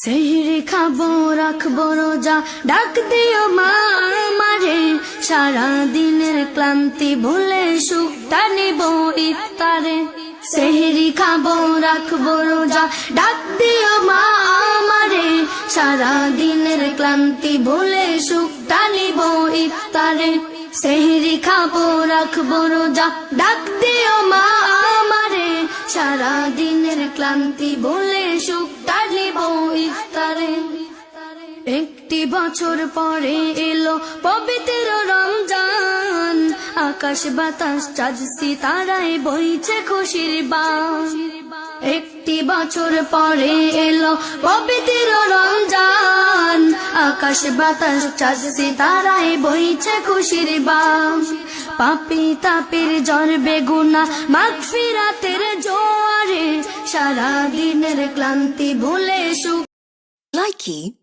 সেহরি খাবো রাখবো রোজা, ডাক দিও মা আমারে, সারা দিনের ক্লান্তি ভুলে সুখটা নিব ইফতারে। সেহরি খাবো রাখবো রোজা, ডাক দিও মা আমারে, সারা দিনের ক্লান্তি ভুলে সুখটা নিব ইফতারে। সেহরি খাবো রাখবো রোজা, ডাক দিও মা আমারে, সারা দিনের ক্লান্তি ভুলে সুখটা নিব ইফতারে। একটি বছর পরে এলো পবিত্র রমজান, আকাশ বাতাস চাঁদ সিতারায় বইছে খুশির বান। একটি বছর পরে এলো পবিত্র রমজান, আকাশ বাতাস চাঁদ সিতারায় বইছে খুশির বান। পাপী তাপের জ্বর বেগুনা মাগফিরাতের জোয়ারে, সারা দিনের ক্লান্তি ভুলে সুখ। Likey